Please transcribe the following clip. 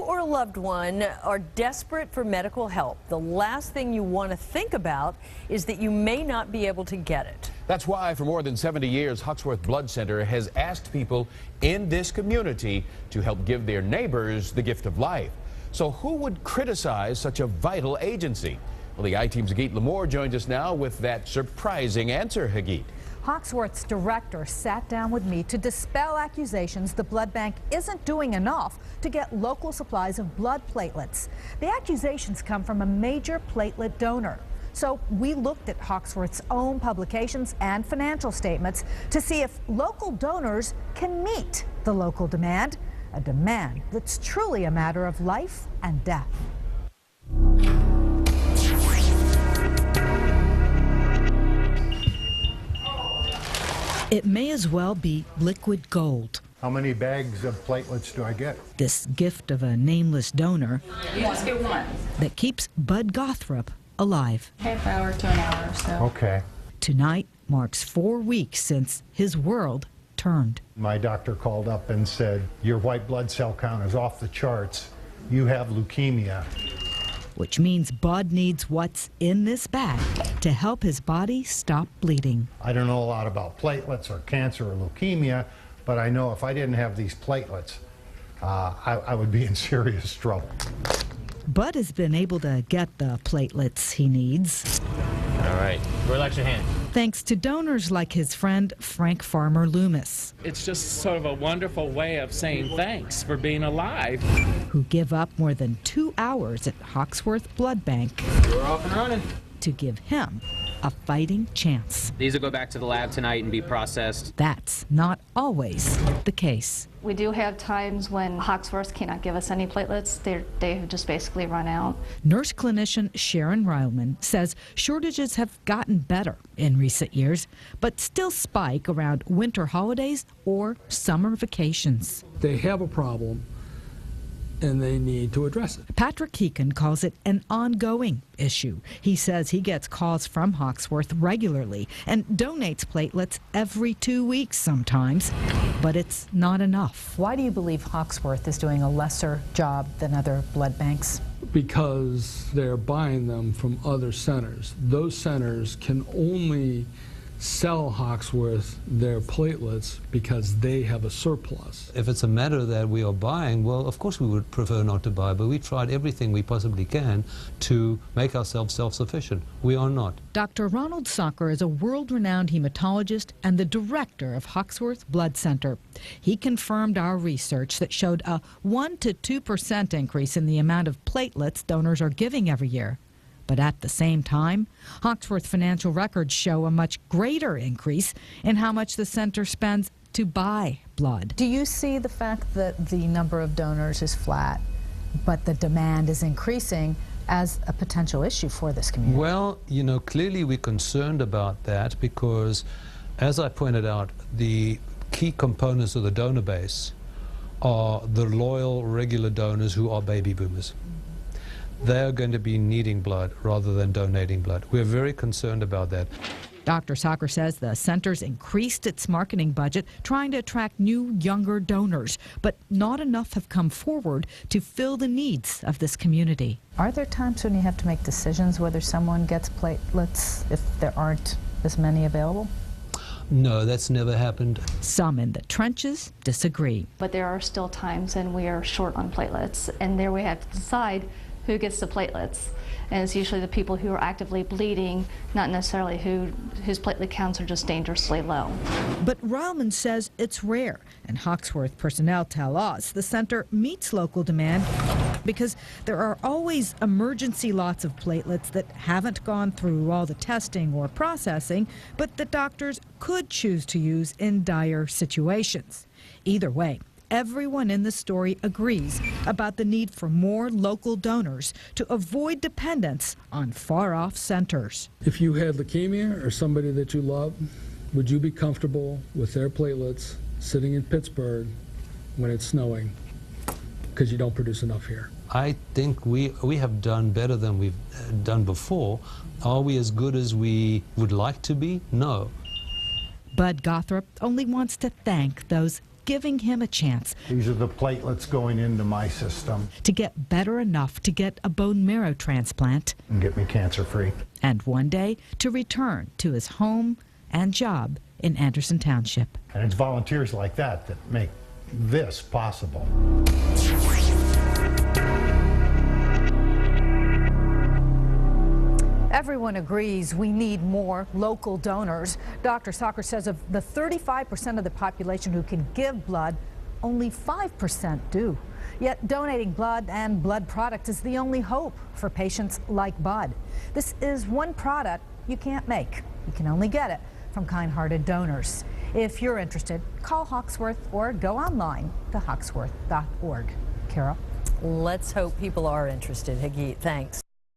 Or a loved one are desperate for medical help, the last thing you want to think about is that you may not be able to get it. That's why for more than 70 years, Hoxworth Blood Center has asked people in this community to help give their neighbors the gift of life. So who would criticize such a vital agency? Well, the I-Team's Hagit Limor joins us now with that surprising answer, Hagit. Hoxworth's director sat down with me to dispel accusations the blood bank isn't doing enough to get local supplies of blood platelets. The accusations come from a major platelet donor. So we looked at Hoxworth's own publications and financial statements to see if local donors can meet the local demand, a demand that's truly a matter of life and death. It may as well be liquid gold. How many bags of platelets do I get? This gift of a nameless donor You just get one. that keeps Bud Gothrop alive. Half hour to an hour or so. Okay. Tonight marks 4 weeks since his world turned. My doctor called up and said, your white blood cell count is off the charts. You have leukemia. Which means Bud needs what's in this bag to help his body stop bleeding. I don't know a lot about platelets or cancer or leukemia, but I know if I didn't have these platelets, I would be in serious trouble. Bud has been able to get the platelets he needs. All right, relax your hand. Thanks to donors like his friend Frank Farmer Loomis. It's just sort of a wonderful way of saying thanks for being alive. Who give up more than 2 hours at Hoxworth Blood Bank We're off and running. to give him a fighting chance. These will go back to the lab tonight and be processed. That's not always the case. We do have times when Hoxworth cannot give us any platelets. They have just basically run out. Nurse clinician Sharon Reilman says shortages have gotten better in recent years, but still spike around winter holidays or summer vacations. They have a problem and they need to address it. Patrick Heekin calls it an ongoing issue. He says he gets calls from Hoxworth regularly and donates platelets every 2 weeks sometimes, but it's not enough. Why do you believe Hoxworth is doing a lesser job than other blood banks? Because they're buying them from other centers. Those centers can only sell Hoxworth their platelets because they have a surplus. If it's a matter that we are buying, well, of course we would prefer not to buy, but we tried everything we possibly can to make ourselves self-sufficient. We are not. Dr. Ronald Socker is a world-renowned hematologist and the director of Hoxworth Blood Center. He confirmed our research that showed a 1 to 2% increase in the amount of platelets donors are giving every year. But at the same time, Hoxworth financial records show a much greater increase in how much the center spends to buy blood. Do you see the fact that the number of donors is flat, but the demand is increasing as a potential issue for this community? Well, you know, clearly we're concerned about that because, as I pointed out, the key components of the donor base are the loyal, regular donors who are baby boomers. They're going to be needing blood rather than donating blood. We're very concerned about that. Dr. Socker says the center's increased its marketing budget trying to attract new, younger donors, but not enough have come forward to fill the needs of this community. Are there times when you have to make decisions whether someone gets platelets if there aren't as many available? No, that's never happened. Some in the trenches disagree. But there are still times when we are short on platelets, and there we have to decide who gets the platelets. And it's usually the people who are actively bleeding, not necessarily whose platelet counts are just dangerously low. But Reilman says it's rare, and Hoxworth personnel tell us the center meets local demand because there are always emergency lots of platelets that haven't gone through all the testing or processing, but the doctors could choose to use in dire situations. Either way, everyone in the story agrees about the need for more local donors to avoid dependence on far-off centers. If you had leukemia or somebody that you love, would you be comfortable with their platelets sitting in Pittsburgh when it's snowing because you don't produce enough here? I think we have done better than we've done before. Are we as good as we would like to be? No. Bud Gothrop only wants to thank those giving him a chance These are the platelets going into my system to get better enough to get a bone marrow transplant and get me cancer-free. and one day to return to his home and job in Anderson Township. And it's volunteers like that that make this possible. Everyone agrees we need more local donors. Dr. Socker says of the 35% of the population who can give blood, only 5% do. Yet donating blood and blood products is the only hope for patients like Bud. This is one product you can't make. You can only get it from kind-hearted donors. If you're interested, call Hoxworth or go online to hoxworth.org. Carol? Let's hope people are interested. Hagit, thanks.